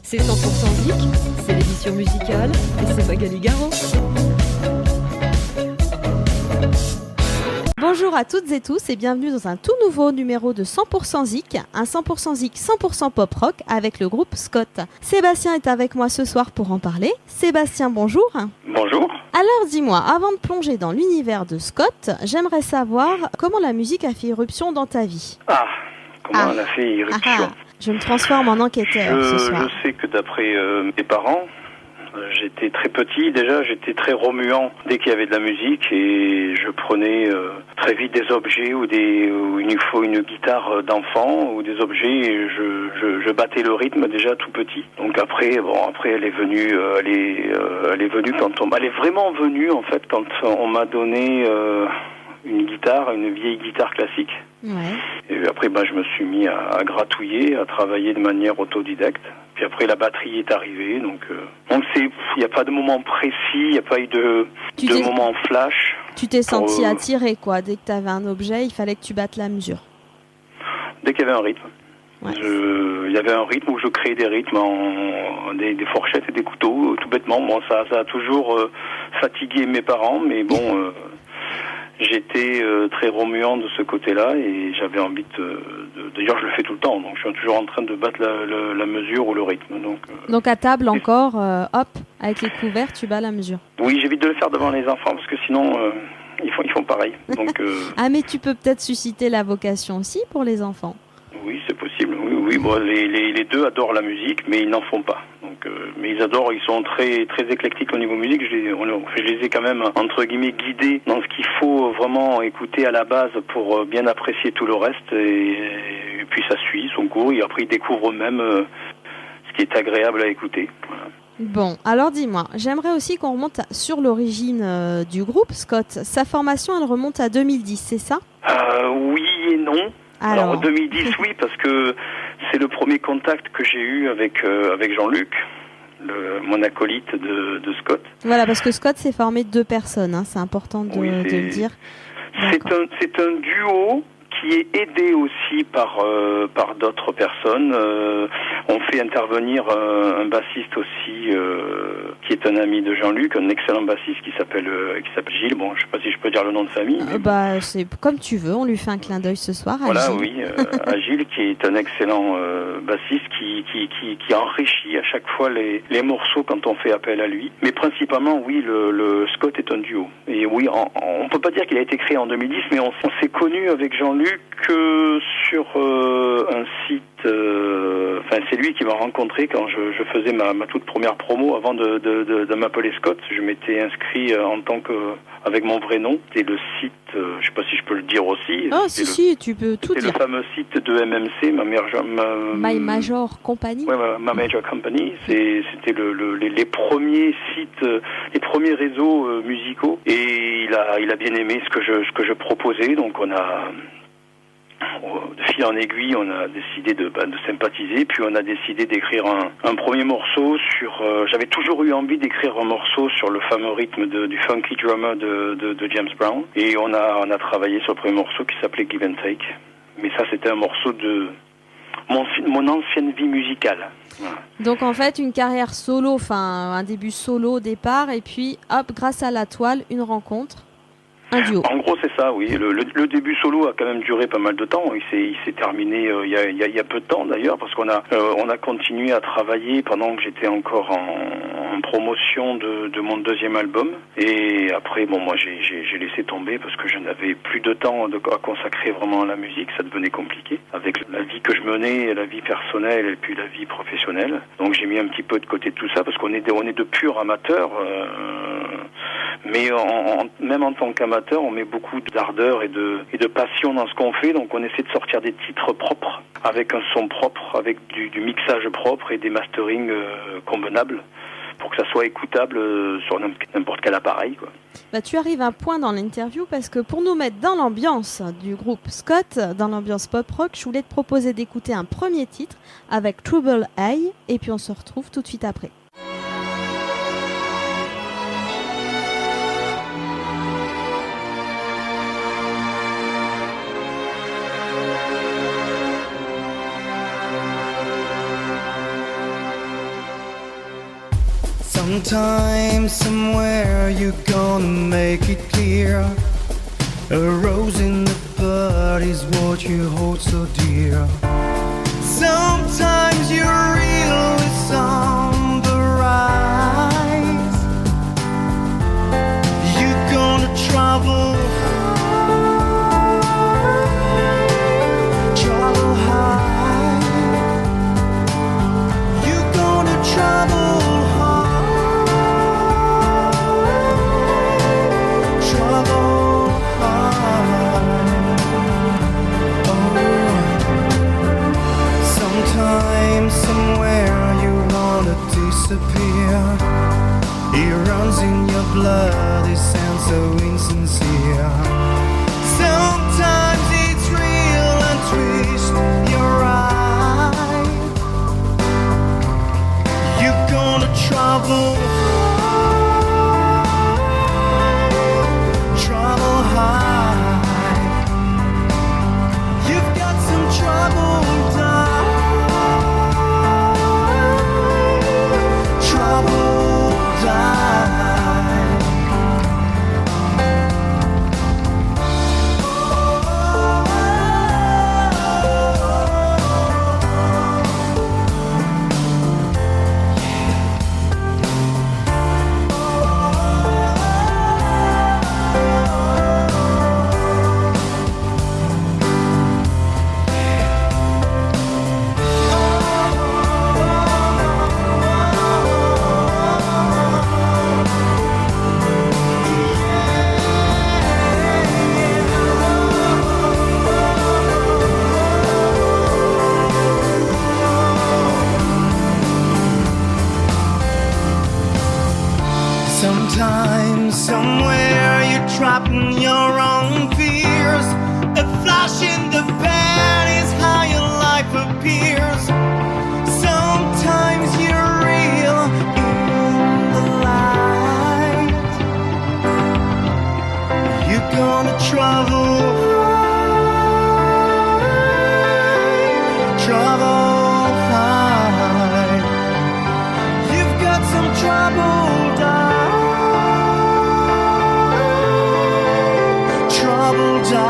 C'est 100% Zik, c'est l'édition musicale et c'est Magali Garot. Bonjour à toutes et tous et bienvenue dans un tout nouveau numéro de 100% Zik, un 100% Zik 100% pop rock avec le groupe Scott. Sébastien est avec moi ce soir pour en parler. Sébastien, bonjour. Bonjour. Alors dis-moi, avant de plonger dans l'univers de Scott, j'aimerais savoir comment la musique a fait irruption dans ta vie. Comment elle a fait irruption Je me transforme en enquêteur ce soir. Je sais que d'après mes parents, j'étais très petit déjà, j'étais très remuant dès qu'il y avait de la musique et je prenais très vite des objets ou il faut une guitare d'enfant ou des objets et je battais le rythme déjà tout petit. Donc après elle est venue elle est vraiment venue en fait quand on m'a donné une vieille guitare classique. Ouais. Et après, je me suis mis à gratouiller, à travailler de manière autodidacte. Puis après, la batterie est arrivée. Donc il n'y a pas de moment précis, il n'y a pas eu de moment flash. Tu t'es senti attiré, quoi. Dès que tu avais un objet, il fallait que tu battes la mesure. Dès qu'il y avait un rythme. Ouais. Il y avait un rythme où je créais des rythmes des fourchettes et des couteaux, tout bêtement. Bon, ça a toujours fatigué mes parents, mais bon... J'étais très remuant de ce côté-là et j'avais envie d'ailleurs, je le fais tout le temps, donc je suis toujours en train de battre la mesure ou le rythme. Donc à table encore, avec les couverts, tu bats la mesure. Oui, j'évite de le faire devant les enfants parce que sinon, ils font pareil. Donc, mais tu peux peut-être susciter la vocation aussi pour les enfants. Oui, c'est possible. Oui. Bon, les deux adorent la musique, mais ils n'en font pas. Donc, mais ils adorent, ils sont très très éclectiques au niveau musique. Je les ai quand même entre guillemets guidés dans ce qu'il faut vraiment écouter à la base pour bien apprécier tout le reste. Et puis ça suit son cours. Et après ils découvrent eux-mêmes ce qui est agréable à écouter. Voilà. Bon, alors dis-moi, j'aimerais aussi qu'on remonte sur l'origine du groupe Scott. Sa formation, elle remonte à 2010, c'est ça ? Oui et non. Alors 2010, oui, parce que c'est le premier contact que j'ai eu avec Jean-Luc, mon acolyte de Scott. Voilà, parce que Scott s'est formé de 2 personnes, hein, c'est important de le dire. C'est un duo qui est aidé aussi par d'autres personnes. On fait intervenir un bassiste aussi qui est un ami de Jean-Luc, un excellent bassiste qui s'appelle Gilles. Bon, je sais pas si je peux dire le nom de famille. C'est comme tu veux, on lui fait un clin d'œil ce soir. Voilà, oui, à Gilles qui est un excellent bassiste qui enrichit à chaque fois les morceaux quand on fait appel à lui. Mais principalement, oui, le Scott est un duo. Et oui, on peut pas dire qu'il a été créé en 2010, mais on s'est connu avec Jean-Luc sur un site. C'est lui qui m'a rencontré quand je faisais ma toute première promo avant de m'appeler Scott. Je m'étais inscrit en tant que avec mon vrai nom. C'était le site, je sais pas si je peux le dire aussi. Si, tu peux tout dire. C'était le fameux site de MMC, My Major Company. Ouais, ma Major Company. C'était les premiers sites, les premiers réseaux musicaux. Et il a bien aimé ce que je proposais. Donc on a de fil en aiguille, on a décidé de sympathiser, puis on a décidé d'écrire un premier morceau sur... j'avais toujours eu envie d'écrire un morceau sur le fameux rythme du funky drummer de James Brown, et on a travaillé sur le premier morceau qui s'appelait Give and Take. Mais ça, c'était un morceau de mon ancienne vie musicale. Voilà. Donc en fait, une carrière solo, un début solo au départ, et puis hop, grâce à la toile, une rencontre. Un duo. En gros, c'est ça, oui. Le début solo a quand même duré pas mal de temps. Il s'est terminé il y a peu de temps d'ailleurs, parce qu'on a continué à travailler pendant que j'étais encore en promotion de mon deuxième album. Et après, moi j'ai laissé tomber parce que je n'avais plus de temps à consacrer vraiment à la musique. Ça devenait compliqué avec la vie que je menais, la vie personnelle et puis la vie professionnelle. Donc j'ai mis un petit peu de côté tout ça parce qu'on est de purs amateurs. Mais même en tant qu'amateur, on met beaucoup d'ardeur et de passion dans ce qu'on fait. Donc on essaie de sortir des titres propres, avec un son propre, avec du mixage propre et des masterings convenables, pour que ça soit écoutable sur n'importe quel appareil, quoi. Tu arrives à un point dans l'interview parce que pour nous mettre dans l'ambiance du groupe Scott, dans l'ambiance pop rock, je voulais te proposer d'écouter un premier titre avec Trouble Eye et puis on se retrouve tout de suite après. Sometime, somewhere, you're gonna make it clear. A rose in the bud is what you hold so dear. Sometimes you're real, it's on the rise. You're gonna travel high. You're gonna travel high. Travel high. Oh. Sometime, somewhere you wanna disappear. It runs in your blood, it sounds so insincere. Sometimes it's real and twist your eye. You're gonna travel high. You've got some trouble, trouble die. Sometime, somewhere, you're trapped in your own fears. A flash in the pan is how your life appears. Sometimes you're real in the light. You're gonna travel high, travel high. You've got some trouble. Trouble die.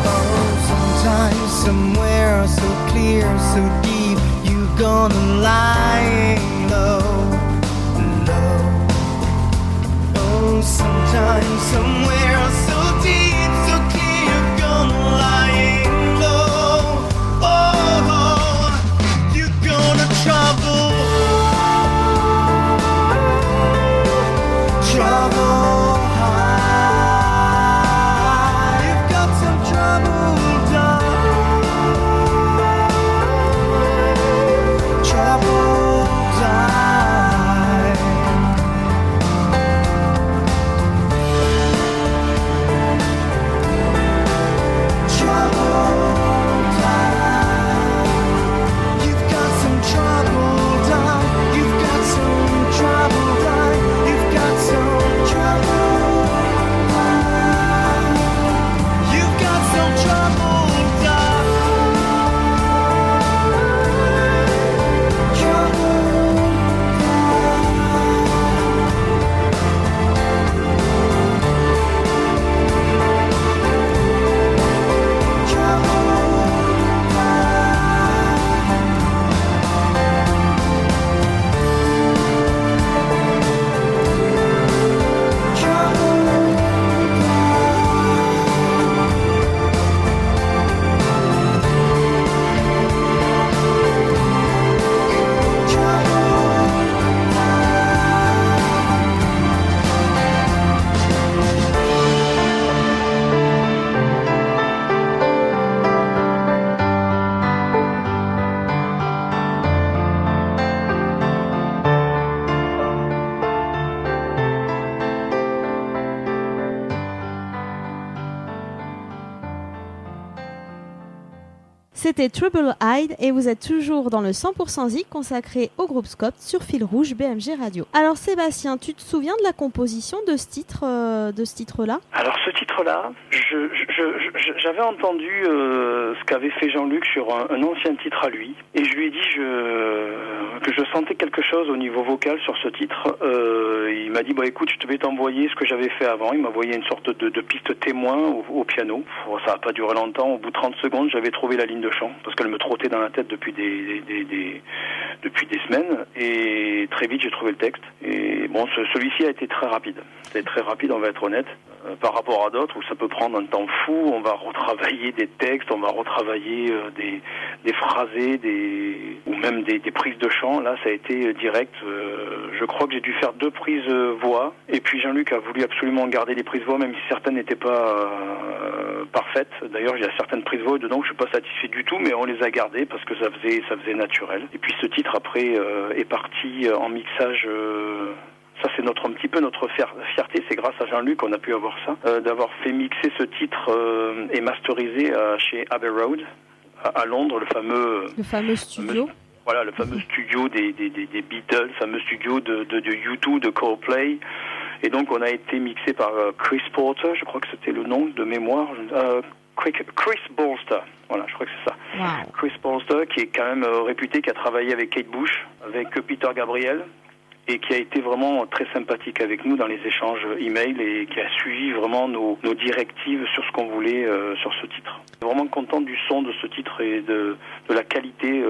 Oh, sometimes, somewhere, so clear, so deep, you're gonna lie low, low. Oh, sometimes, somewhere, so deep, so clear, you're gonna lie low. Oh, you're gonna trouble. Trouble high. You've got some trouble, trouble die. C'était Trouble Eyed et vous êtes toujours dans le 100% Zik consacré au groupe Scott sur Fil Rouge BMG Radio. Alors Sébastien, tu te souviens de la composition de ce titre-là ? Alors ce titre-là, j'avais entendu ce qu'avait fait Jean-Luc sur un ancien titre à lui, et je lui ai dit que je sentais quelque chose au niveau vocal sur ce titre. Il m'a dit écoute, je vais t'envoyer ce que j'avais fait avant. Il m'a envoyé une sorte de piste témoin au piano. Ça n'a pas duré longtemps. Au bout de 30 secondes, j'avais trouvé la ligne de chant parce qu'elle me trottait dans la tête depuis des semaines, et très vite j'ai trouvé le texte. Et bon, celui-ci a été très rapide. C'est très rapide, on va être honnête. Par rapport à d'autres où ça peut prendre un temps fou, on va retravailler des textes, on va retravailler des phrasés, ou même des prises de chant. Là, ça a été direct. Je crois que j'ai dû faire 2 prises voix, et puis Jean-Luc a voulu absolument garder les prises voix, même si certaines n'étaient pas parfaites. D'ailleurs, il y a certaines prises voix dedans que je suis pas satisfait du tout, mais on les a gardées parce que ça faisait naturel. Et puis ce titre après est parti en mixage. Ça, c'est un petit peu notre fierté. C'est grâce à Jean-Luc qu'on a pu avoir ça, d'avoir fait mixer ce titre et masteriser chez Abbey Road à Londres, le fameux studio. Voilà, le fameux studio des Beatles, le fameux studio de U2, de Coldplay. Et donc, on a été mixé par Chris Porter, je crois que c'était le nom de mémoire. Chris Bolster, voilà, je crois que c'est ça. Wow. Chris Bolster, qui est quand même réputé, qui a travaillé avec Kate Bush, avec Peter Gabriel, et qui a été vraiment très sympathique avec nous dans les échanges email, et qui a suivi vraiment nos directives sur ce qu'on voulait sur ce titre. Vraiment content du son de ce titre et de la qualité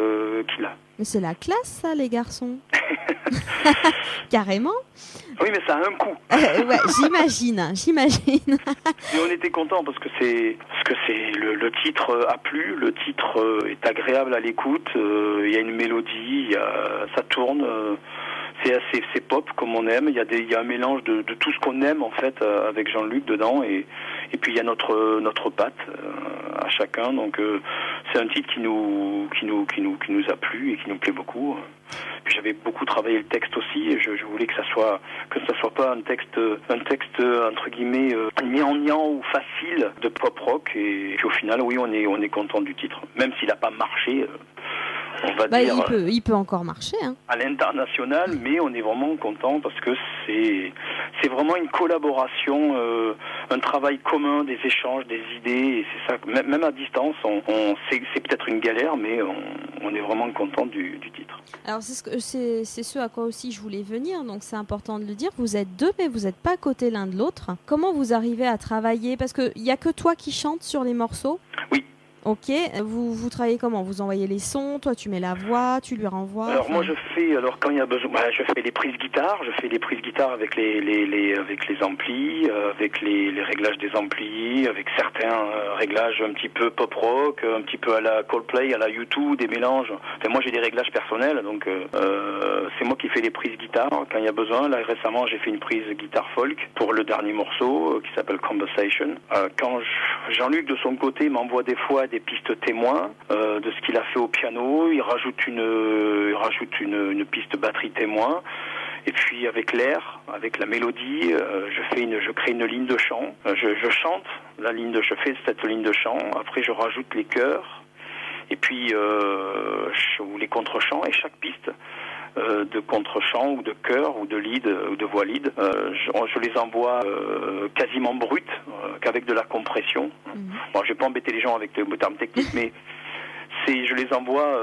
qu'il a. Mais c'est la classe, ça, les garçons. Carrément. Oui, mais ça a un coût. Ouais, j'imagine. Et on était contents parce que le titre a plu, le titre est agréable à l'écoute, il y a une mélodie, ça tourne. C'est pop comme on aime. Il y a un mélange de tout ce qu'on aime en fait avec Jean-Luc dedans, et puis il y a notre patte à chacun. Donc c'est un titre qui nous a plu et qui nous plaît beaucoup. Puis j'avais beaucoup travaillé le texte aussi, et je voulais que ça soit pas un texte entre guillemets gnangnan ou facile de pop rock. Et puis au final, oui, on est content du titre, même s'il n'a pas marché. On va dire, il peut encore marcher à l'international, mais on est vraiment content parce que c'est vraiment une collaboration, un travail commun, des échanges, des idées, et c'est ça. Même à distance, c'est peut-être une galère, mais on est vraiment content du titre. Alors c'est ce à quoi aussi je voulais venir, donc c'est important de le dire. Vous êtes 2, mais vous n'êtes pas à côté l'un de l'autre. Comment vous arrivez à travailler ? Parce qu'il n'y a que toi qui chantes sur les morceaux ? Oui. Ok, vous travaillez comment ? Vous envoyez les sons, toi tu mets la voix, tu lui renvoies. Alors moi quand il y a besoin, je fais les prises guitare, avec les amplis, avec les réglages des amplis, avec certains réglages un petit peu pop rock, un petit peu à la Coldplay, à la U2, des mélanges. Enfin, moi j'ai des réglages personnels, donc c'est moi qui fais les prises guitare quand il y a besoin. Là récemment j'ai fait une prise guitare folk pour le dernier morceau qui s'appelle Conversation. Quand Jean-Luc de son côté m'envoie des fois des pistes témoins de ce qu'il a fait au piano, il rajoute une piste batterie témoin, et puis avec l'air, avec la mélodie, je crée une ligne de chant, je chante je fais cette ligne de chant, après je rajoute les chœurs, et puis ou les contre-chants, et chaque piste de contre-chant ou de chœur ou de lead ou de voix lead, je les envoie quasiment brutes, qu'avec de la compression. Bon, je vais pas embêter les gens avec le terme technique, mais je les envoie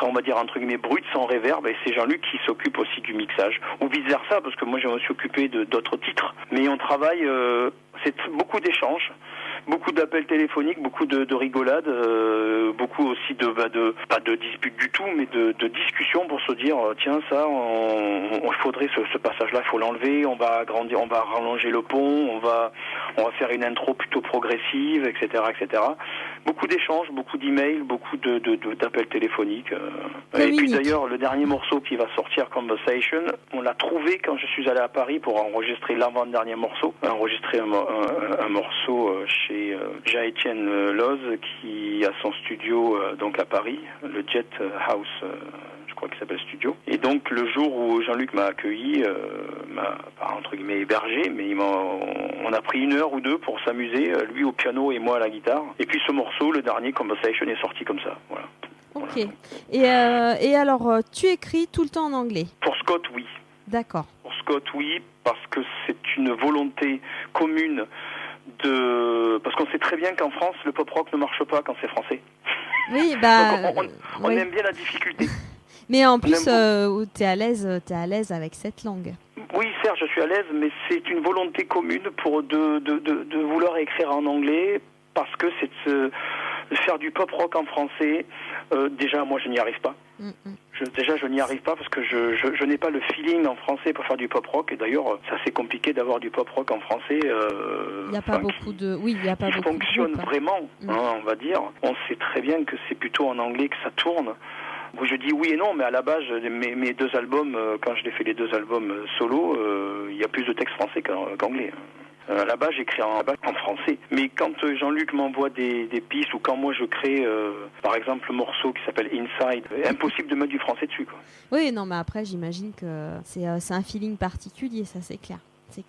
on va dire entre guillemets brutes, sans réverb, et c'est Jean-Luc qui s'occupe aussi du mixage, ou vice versa, parce que moi je me suis occupé d'autres titres, mais on travaille, c'est beaucoup d'échanges, beaucoup d'appels téléphoniques, beaucoup de rigolades, beaucoup aussi pas de disputes du tout, mais de discussions pour se dire tiens, ça il faudrait ce passage-là, il faut l'enlever, on va agrandir, on va rallonger le pont, on va faire une intro plutôt progressive, etc. Beaucoup d'échanges, beaucoup d'emails, beaucoup d'appels téléphoniques. Et puis d'ailleurs, le dernier morceau qui va sortir, Conversation, on l'a trouvé quand je suis allé à Paris pour enregistrer l'avant-dernier morceau. Enregistrer un morceau chez Jean-Étienne Loz, qui a son studio donc à Paris, le Jet House, je crois crois, qui s'appelle Studio. Et donc le jour où Jean-Luc m'a accueilli, m'a pas entre guillemets hébergé, mais on a pris 1 heure ou 2 pour s'amuser, lui au piano et moi à la guitare. Et puis ce morceau, le dernier Conversation, est sorti comme ça. Voilà. Ok. Voilà. Et alors, tu écris tout le temps en anglais? Pour Scott, oui. D'accord. Pour Scott, oui, parce que c'est une volonté commune parce qu'on sait très bien qu'en France, le pop rock ne marche pas quand c'est français. Oui, bah. Donc on aime bien la difficulté. Mais en plus, t'es à l'aise avec cette langue. Oui, Serge, je suis à l'aise, mais c'est une volonté commune de vouloir écrire en anglais, parce que c'est de faire du pop rock en français. Déjà, moi, je n'y arrive pas. Je n'y arrive pas parce que je n'ai pas le feeling en français pour faire du pop rock. Et d'ailleurs, c'est assez compliqué d'avoir du pop rock en français. Il n'y a pas beaucoup de. Oui, il n'y a pas beaucoup. Qui fonctionne de groupes, vraiment, on va dire. On sait très bien que c'est plutôt en anglais que ça tourne. Je dis oui et non, mais à la base, mes 2 albums, quand je l'ai fait les 2 albums solo, il y a plus de textes français qu'anglais. À la base, j'écris en français. Mais quand Jean-Luc m'envoie des pistes, ou quand moi je crée, par exemple, le morceau qui s'appelle Inside, impossible de mettre du français dessus, quoi. Oui, non, mais après, j'imagine que c'est un feeling particulier, ça, c'est clair.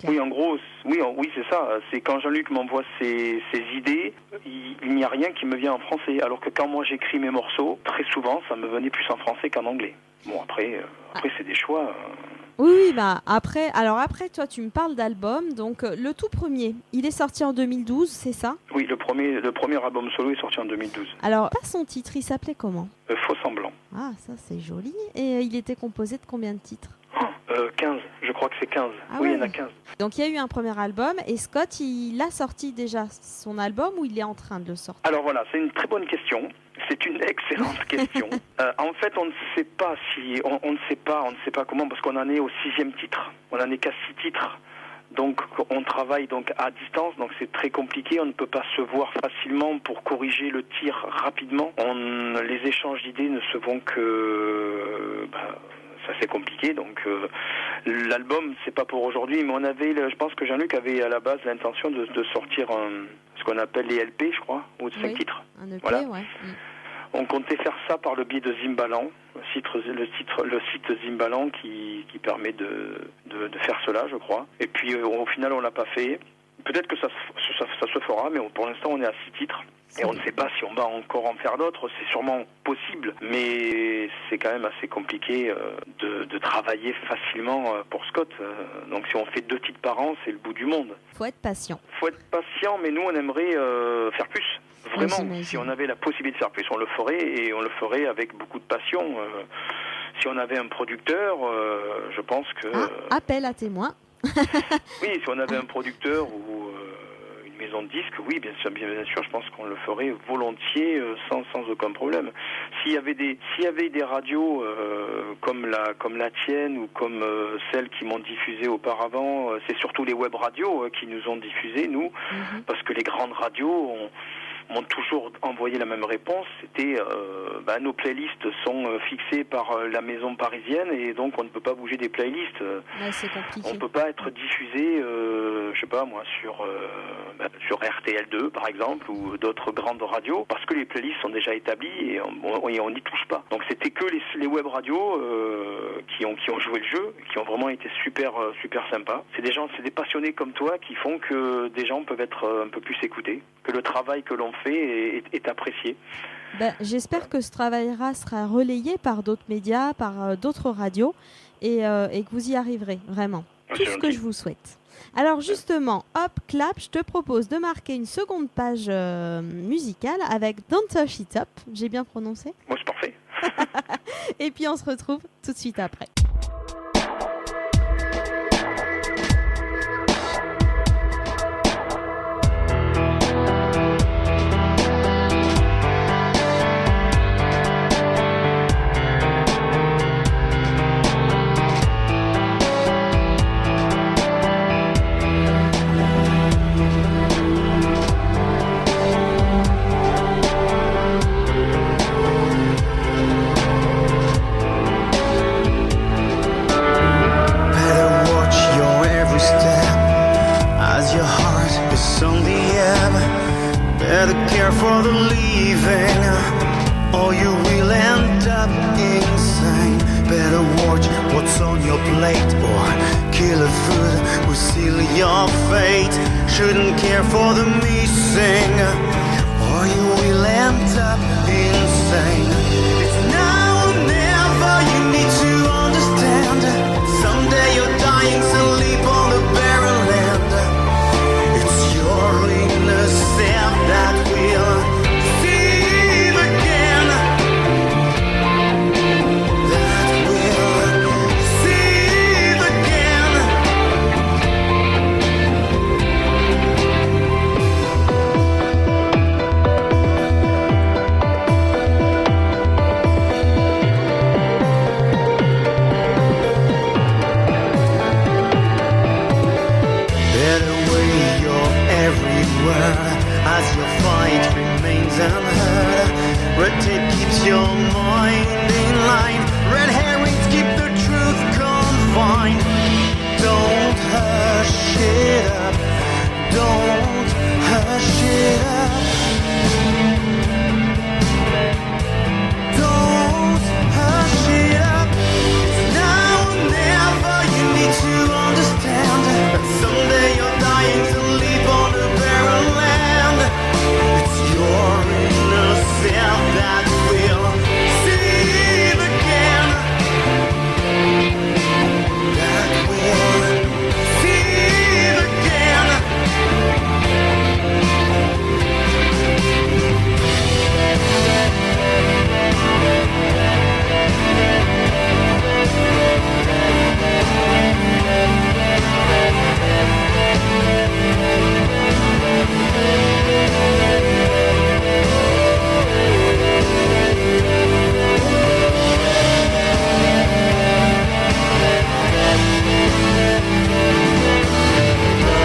Oui, en gros, oui, c'est ça. C'est quand Jean-Luc m'envoie ses idées, il n'y a rien qui me vient en français. Alors que quand moi j'écris mes morceaux, très souvent, ça me venait plus en français qu'en anglais. Bon, après c'est des choix. Oui, bah après, toi, tu me parles d'album. Donc, le tout premier, il est sorti en 2012, c'est ça? Oui, le premier album solo est sorti en 2012. Alors, pas son titre, il s'appelait comment? Faux semblant. Ah, ça, c'est joli. Et il était composé de combien de titres? 15, je crois que c'est 15. Ah oui, ouais. Il y en a 15. Donc, il y a eu un premier album. Et Scott, il a sorti déjà son album ou il est en train de le sortir? Alors voilà, c'est une très bonne question. C'est une excellente question. En fait, on ne sait pas on ne sait pas comment, parce qu'on en est au 6e titre. On en est qu'à 6 titres. Donc, on travaille donc à distance, donc c'est très compliqué. On ne peut pas se voir facilement pour corriger le tir rapidement. Les échanges d'idées ne se font que... ça c'est compliqué, donc l'album c'est pas pour aujourd'hui, mais je pense que Jean-Luc avait à la base l'intention de sortir ce qu'on appelle les LP, je crois, ou de 5 titres. Un EP, voilà. Ouais. On comptait faire ça par le biais de Zimbalan, le site Zimbalan qui permet de faire cela, je crois. Et puis au final on l'a pas fait. Peut-être que ça se fera, mais pour l'instant on est à 6 titres. Et on ne sait pas si on va encore en faire d'autres, c'est sûrement possible, mais c'est quand même assez compliqué de travailler facilement pour Scott. Donc si on fait 2 titres par an, c'est le bout du monde. Faut être patient. Faut être patient, mais nous on aimerait faire plus. Vraiment, si on avait la possibilité de faire plus, on le ferait, et on le ferait avec beaucoup de passion. Si on avait un producteur, je pense que... appel à témoins. Oui, si on avait un producteur ou une maison de disques, oui, bien sûr, je pense qu'on le ferait volontiers, sans aucun problème. S'il y avait des radios comme la tienne ou comme celles qui m'ont diffusé auparavant, c'est surtout les web radios qui nous ont diffusé, nous, parce que les grandes radios m'ont toujours envoyé la même réponse, c'était nos playlists sont fixées par la maison parisienne et donc on ne peut pas bouger des playlists. Ouais, c'est compliqué. On ne peut pas être diffusé, je sais pas moi, sur RTL2 par exemple ou d'autres grandes radios parce que les playlists sont déjà établies et on n'y touche pas. Donc c'était que les web radios qui ont joué le jeu, qui ont vraiment été super sympas. C'est des passionnés comme toi qui font que des gens peuvent être un peu plus écoutés, que le travail que l'on fait est apprécié. J'espère que ce travail sera relayé par d'autres médias, par d'autres radios et que vous y arriverez, vraiment. Tout ce que je vous souhaite. Alors justement, hop, clap, je te propose de marquer une seconde page musicale avec Don't Touch It Up. J'ai bien prononcé? Moi, c'est parfait. Et puis on se retrouve tout de suite après. your fate. Shouldn't care for the missing, or you will end up insane. It's now or never, you need to understand. Someday you're dying, so leap on the barren land. It's your inner self that will deceive again. That will deceive again. Better weigh your every word as your fight remains unheard. Red tape keeps your mind in line. Red herrings keep the truth confined. Don't hush it up. Don't hush it up. Don't hush it up. Now or never, you need to understand that someday you're dying to leap on the barren land. It's your inner self that will deceive again. That will deceive again.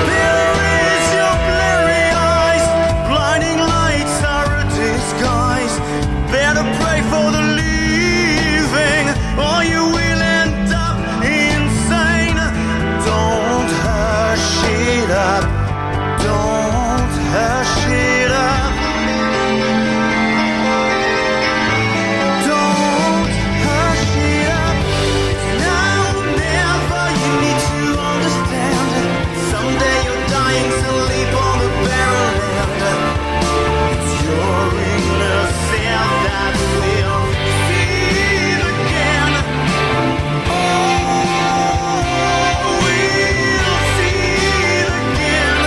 There is your blurry eyes, blinding lights are a disguise. Better pray for the leaving, or you will end up insane. Don't hush it up. Don't hush it up. Don't hush it up. Now or never, you need to understand. Someday you're dying, so leap on the barren land. It's your inner self that will deceive again. Oh, we'll deceive again.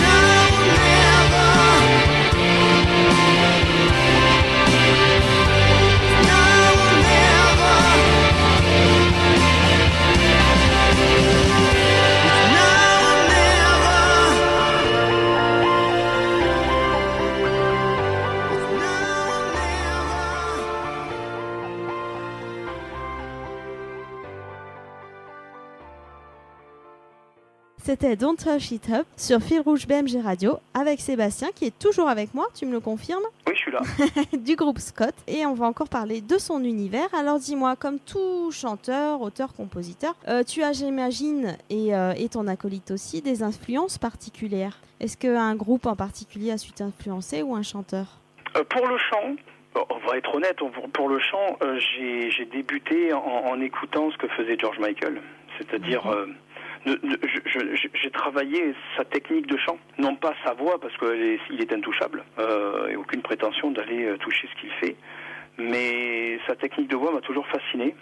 Now or never. Now or never. Now or never. Now or C'était Don't Hush It Up sur Fil Rouge BMG Radio avec Sébastien qui est toujours avec moi, tu me le confirmes, Oui, je suis là. du groupe Scott. Et on va encore parler de son univers. Alors dis-moi, comme tout chanteur, auteur, compositeur, tu as, j'imagine, et ton acolyte aussi, des influences particulières. Est-ce qu'un groupe en particulier a su t'influencer ou un chanteur ? Pour le chant, on va être honnête, pour le chant, j'ai débuté en écoutant ce que faisait George Michael. C'est-à-dire, j'ai travaillé sa technique de chant, non pas sa voix, parce qu'il est intouchable, et aucune prétention d'aller toucher ce qu'il fait, mais sa technique de voix m'a toujours fasciné.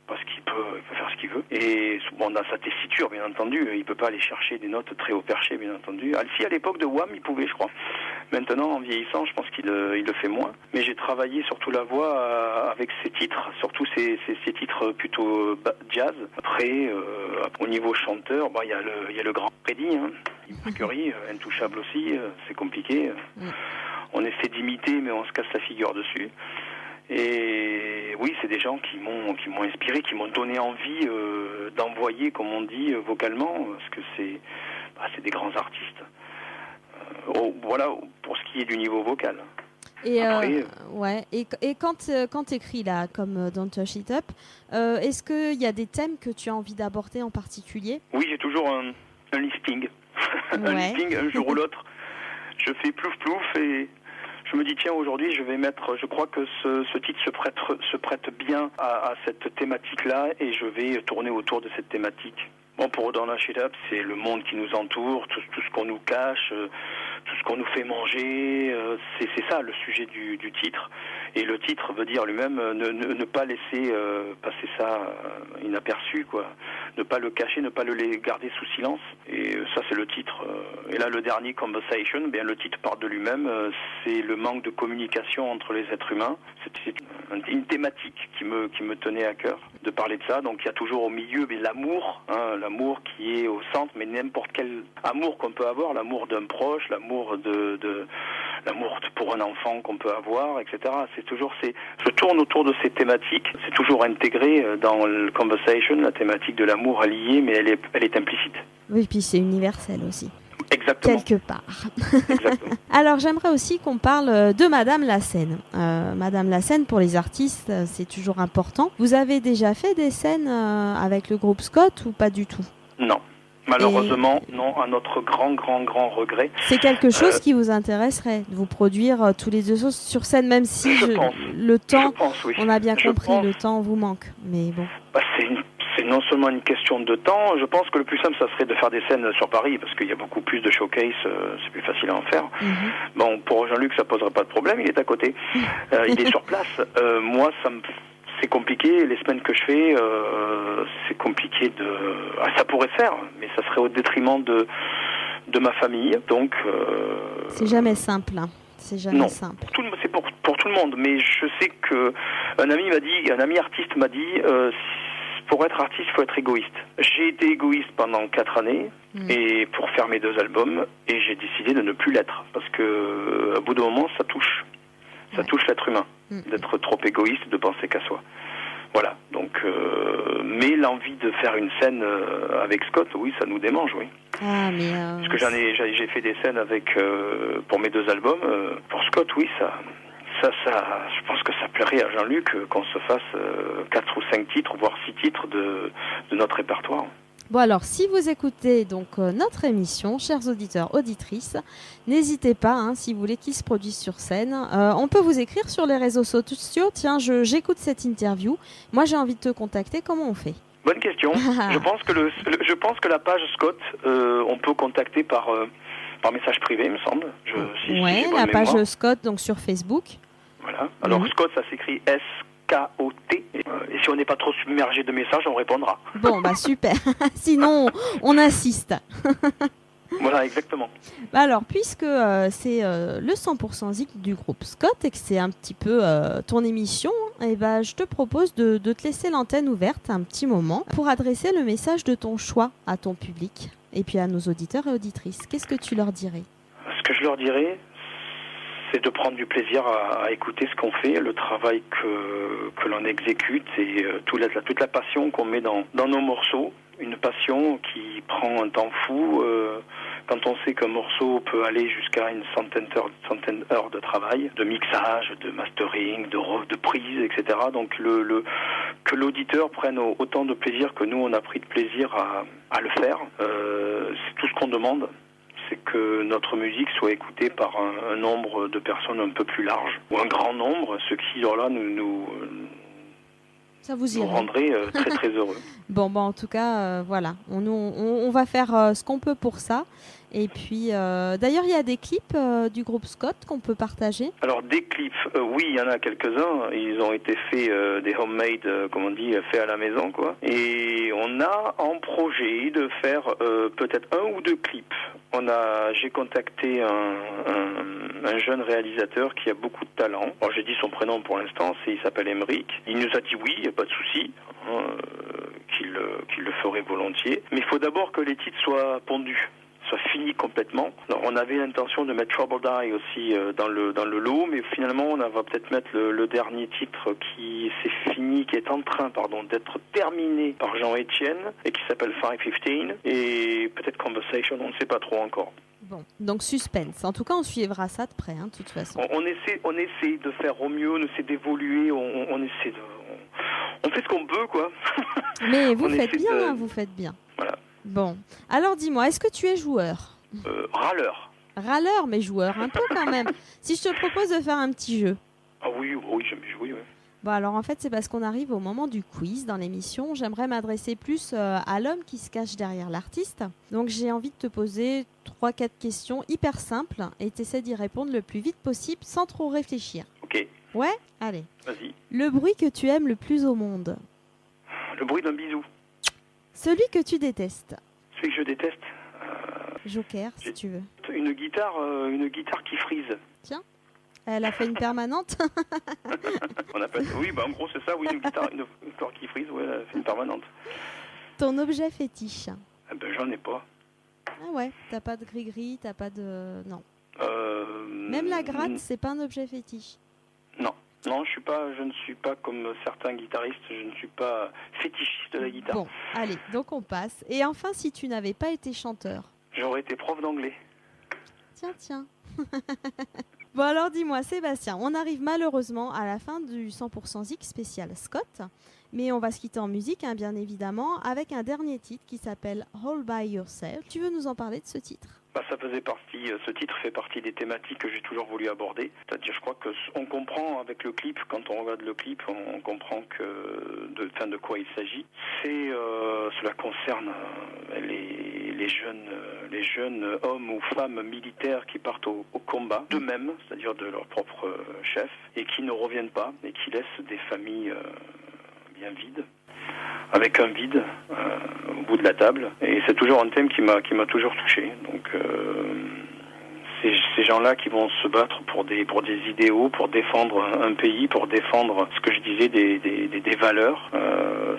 Parce qu'il peut faire ce qu'il veut. Et bon, dans sa tessiture, bien entendu, il peut pas aller chercher des notes très haut perché, bien entendu. Si à l'époque de Wham, il pouvait, je crois. Maintenant, en vieillissant, je pense qu'il le fait moins. Mais j'ai travaillé surtout la voix avec ses titres, surtout ses titres plutôt jazz. Après, au niveau chanteur, il y a le grand Freddy, hein. Mercury, intouchable aussi, c'est compliqué. On essaie d'imiter, mais on se casse la figure dessus. Et oui, c'est des gens qui m'ont inspiré, qui m'ont donné envie d'envoyer, comme on dit, vocalement, parce que c'est des grands artistes. Voilà, pour ce qui est du niveau vocal. Et, après, et quand tu écris là, comme Don't Touch It Up, est-ce qu'il y a des thèmes que tu as envie d'aborder en particulier ? Oui, j'ai toujours un listing. Un listing, un jour ou l'autre. Je fais plouf plouf et Je me dis tiens, aujourd'hui je crois que ce titre se prête bien à cette thématique-là et je vais tourner autour de cette thématique. Bon, pour Don't Lash It Up, c'est le monde qui nous entoure, tout ce qu'on nous cache, tout ce qu'on nous fait manger, c'est ça le sujet du titre. Et le titre veut dire lui-même ne pas laisser passer ça inaperçu, quoi. Ne pas le cacher, ne pas le garder sous silence. Et ça, c'est le titre. Et là, le dernier, Conversation, bien le titre parle de lui-même. C'est le manque de communication entre les êtres humains. C'est une thématique qui me tenait à cœur de parler de ça. Donc, il y a toujours au milieu l'amour, hein, l'amour qui est au centre, mais n'importe quel amour qu'on peut avoir, l'amour d'un proche, l'amour l'amour pour un enfant qu'on peut avoir, etc. Je tourne autour de ces thématiques. C'est toujours intégré dans le Conversation, la thématique de l'amour allié, mais elle est implicite. Oui, puis c'est universel aussi. Exactement. Quelque part. Exactement. Alors, j'aimerais aussi qu'on parle de Madame la scène. Madame la scène, pour les artistes, c'est toujours important. Vous avez déjà fait des scènes avec le groupe Scott ou pas du tout? Non. Malheureusement, non, à notre grand regret. C'est quelque chose qui vous intéresserait, de vous produire tous les deux sur scène, même si le temps, oui. on a bien compris, le temps vous manque. Mais bon. C'est non seulement une question de temps, je pense que le plus simple, ça serait de faire des scènes sur Paris, parce qu'il y a beaucoup plus de showcase, c'est plus facile à en faire. Mm-hmm. Bon, pour Jean-Luc, ça poserait pas de problème, il est à côté. Il est sur place. Moi, c'est compliqué, les semaines que je fais, c'est compliqué ça pourrait se faire, mais ça serait au détriment de ma famille, donc... C'est jamais simple, hein. C'est jamais simple. C'est pour tout le monde, mais je sais que un ami artiste m'a dit... pour être artiste, il faut être égoïste. J'ai été égoïste pendant 4 années et pour faire mes 2 albums, et j'ai décidé de ne plus l'être parce que, à bout d'un moment, ça touche l'être humain d'être trop égoïste, de penser qu'à soi. Voilà. Donc, mais l'envie de faire une scène avec Scott, oui, ça nous démange, oui. Ah, mais parce que j'ai fait des scènes pour mes 2 albums. Pour Scott, oui, ça, je pense que ça plairait à Jean-Luc qu'on se fasse 4 ou 5 titres, voire 6 titres de notre répertoire. Bon, alors, si vous écoutez donc notre émission, chers auditeurs, auditrices, n'hésitez pas, hein, si vous voulez qu'il se produise sur scène. On peut vous écrire sur les réseaux sociaux. Tiens, j'écoute cette interview. Moi, j'ai envie de te contacter. Comment on fait? Bonne question. Je pense que la page Scott, on peut contacter par message privé, il me semble. Oui, la page Scott, donc sur Facebook. Voilà. Alors, Scott, ça s'écrit S-K-O-T. Et si on n'est pas trop submergé de messages, on répondra. Bon, bah super. Sinon, on insiste. Voilà, exactement. Alors, puisque c'est le 100% Zik du groupe Scott et que c'est un petit peu ton émission, je te propose de te laisser l'antenne ouverte un petit moment pour adresser le message de ton choix à ton public et puis à nos auditeurs et auditrices. Qu'est-ce que tu leur dirais? Ce que je leur dirais, c'est de prendre du plaisir à écouter ce qu'on fait, le travail que l'on exécute et toute la passion qu'on met dans nos morceaux. Une passion qui prend un temps fou quand on sait qu'un morceau peut aller jusqu'à une centaine d'heures de travail, de mixage, de mastering, de prise, etc. Donc que l'auditeur prenne autant de plaisir que nous on a pris de plaisir à le faire, c'est tout ce qu'on demande. C'est que notre musique soit écoutée par un nombre de personnes un peu plus large, ou un grand nombre, ce qui, là, ça vous nous rendrait très très heureux. Bon, en tout cas, voilà, on va faire ce qu'on peut pour ça. Et puis, d'ailleurs, il y a des clips du groupe Scott qu'on peut partager. Alors, des clips, oui, il y en a quelques-uns. Ils ont été faits, des homemade, comme on dit, faits à la maison, quoi. Et on a en projet de faire peut-être 1 ou 2 clips. J'ai contacté un jeune réalisateur qui a beaucoup de talent. Alors, j'ai dit son prénom pour l'instant, il s'appelle Emeric. Il nous a dit oui, il n'y a pas de souci, qu'il le ferait volontiers. Mais il faut d'abord que les titres soient pondus, soit fini complètement. Alors, on avait l'intention de mettre Trouble Die aussi dans le lot, mais finalement on va peut-être mettre le dernier titre qui est en train d'être terminé par Jean-Étienne et qui s'appelle 515 et peut-être Conversation, on ne sait pas trop encore. Bon, donc suspense. En tout cas, on suivra ça de près, de toute façon. On essaie de faire au mieux, on essaie d'évoluer, on fait ce qu'on peut, quoi. Mais vous faites bien. Voilà. Bon, alors dis-moi, est-ce que tu es joueur? Râleur. Râleur, mais joueur un peu quand même. Si je te propose de faire un petit jeu. Ah oui, j'aime jouer, ouais. Bon, alors en fait, c'est parce qu'on arrive au moment du quiz dans l'émission. J'aimerais m'adresser plus à l'homme qui se cache derrière l'artiste. Donc j'ai envie de te poser 3-4 questions hyper simples et t'essaies d'y répondre le plus vite possible sans trop réfléchir. Ok, Ouais ? Allez. vas-y. Le bruit que tu aimes le plus au monde ? Le bruit d'un bisou. Celui que tu détestes ? Celui que je déteste, Joker, si tu veux. une guitare qui frise. Elle a fait une permanente ? On appelle ça. Oui, en gros c'est ça, oui, une guitare qui frise, ouais, elle fait une permanente. Ton objet fétiche ? J'en ai pas. Ah ouais, t'as pas de gris-gris, t'as pas de... Non. Euh, Même la gratte, c'est pas un objet fétiche. Non, je ne suis pas comme certains guitaristes, je ne suis pas fétichiste de la guitare. Bon, allez, donc on passe. Et enfin, si tu n'avais pas été chanteur ? J'aurais été prof d'anglais. Tiens. Bon alors dis-moi Sébastien, on arrive malheureusement à la fin du 100% Zik spécial Scott, mais on va se quitter en musique bien évidemment avec un dernier titre qui s'appelle All By Yourself. Tu veux nous en parler de ce titre ? Ce titre fait partie des thématiques que j'ai toujours voulu aborder. C'est-à-dire, je crois que on comprend avec le clip, quand on regarde le clip, on comprend de quoi il s'agit. Cela concerne les jeunes hommes ou femmes militaires qui partent au combat d'eux-mêmes, c'est-à-dire de leur propre chef, et qui ne reviennent pas, et qui laissent des familles bien vides. Avec un vide au bout de la table, et c'est toujours un thème qui m'a toujours touché. Donc ces gens-là qui vont se battre pour des idéaux, pour défendre un pays, pour défendre ce que je disais des valeurs,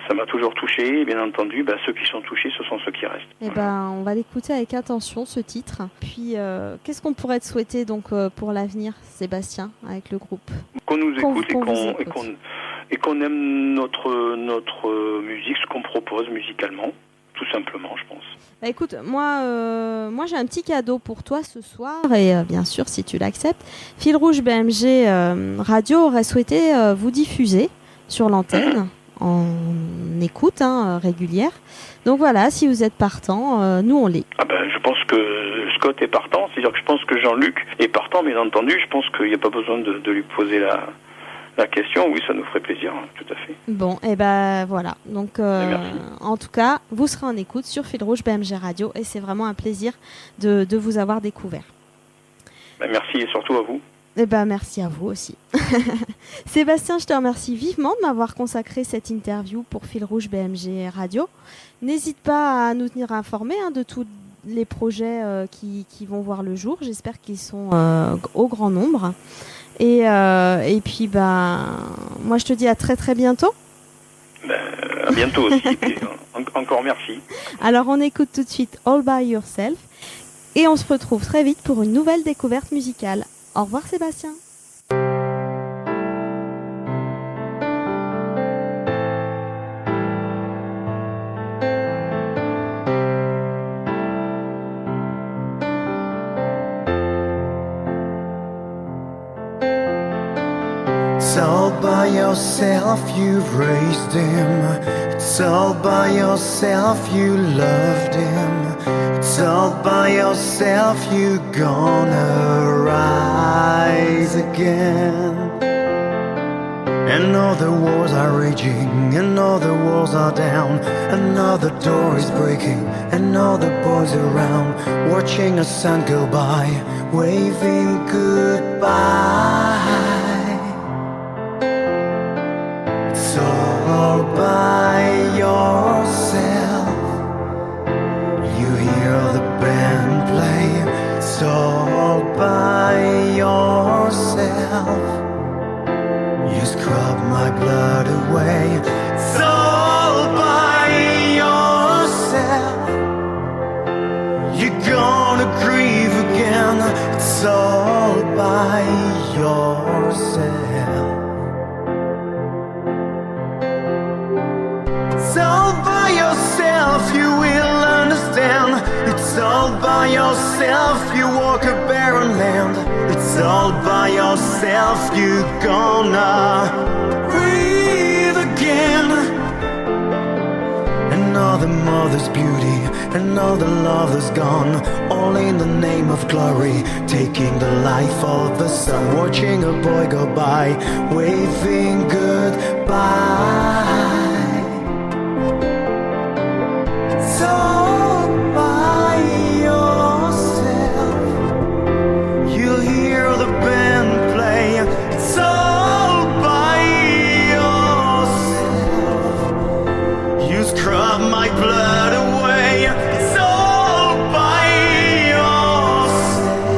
ça m'a toujours touché. Et bien entendu, ceux qui sont touchés, ce sont ceux qui restent. Eh on va l'écouter avec attention ce titre. Puis qu'est-ce qu'on pourrait te souhaiter donc pour l'avenir, Sébastien, avec le groupe ? Qu'on nous écoute et qu'on aime notre musique, ce qu'on propose musicalement, tout simplement, je pense. Écoute, moi j'ai un petit cadeau pour toi ce soir, et bien sûr, si tu l'acceptes, Fil Rouge BMG Radio aurait souhaité vous diffuser sur l'antenne en écoute régulière. Donc voilà, si vous êtes partant, nous on l'est. Je pense que Scott est partant, c'est-à-dire que je pense que Jean-Luc est partant, bien entendu. Je pense qu'il n'y a pas besoin de lui poser la question. Oui, ça nous ferait plaisir, tout à fait. Bon, voilà. Donc, en tout cas, vous serez en écoute sur Fil Rouge BMG Radio, et c'est vraiment un plaisir de vous avoir découvert. Merci, et surtout à vous. Merci à vous aussi. Sébastien, je te remercie vivement de m'avoir consacré cette interview pour Fil Rouge BMG Radio. N'hésite pas à nous tenir informés de tous les projets qui vont voir le jour. J'espère qu'ils sont au grand nombre. Et puis, moi, je te dis à très très bientôt. À bientôt aussi. Et puis, encore merci. Alors, on écoute tout de suite All By Yourself. Et on se retrouve très vite pour une nouvelle découverte musicale. Au revoir, Sébastien. It's all by yourself you've raised him. It's all by yourself you loved him. It's all by yourself you're gonna rise again. And all the wars are raging, and all the walls are down, and all the door is breaking, and all the boys around, watching a sun go by, waving goodbye. It's all by yourself. You hear the band play. It's all by yourself. You scrub my blood away. It's all by yourself. You're gonna grieve again. It's all by yourself. It's all by yourself, you will understand. It's all by yourself, you walk a barren land. It's all by yourself, you're gonna breathe again. And all the mother's beauty, Another love is gone, all in the name of glory. Taking the life of the sun, watching a boy go by, waving goodbye. It's all by yourself. You'll hear the band play. It's all by yourself. You scrub my blood away. It's all by yourself.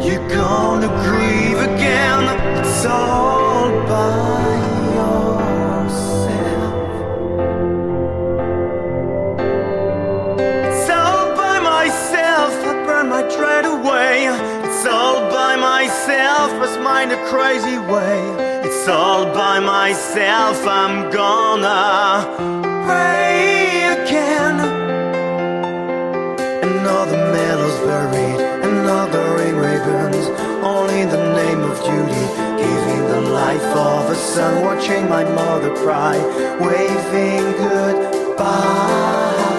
You're gonna grieve again. It's all by yourself. It's all by myself. I burn my dread away. It's all by myself. Must mind a crazy way. It's all by myself. I'm gonna pray again. Another meadow's buried, another ring ravens, all in the name of duty. Giving the life of a son, watching my mother cry, waving goodbye.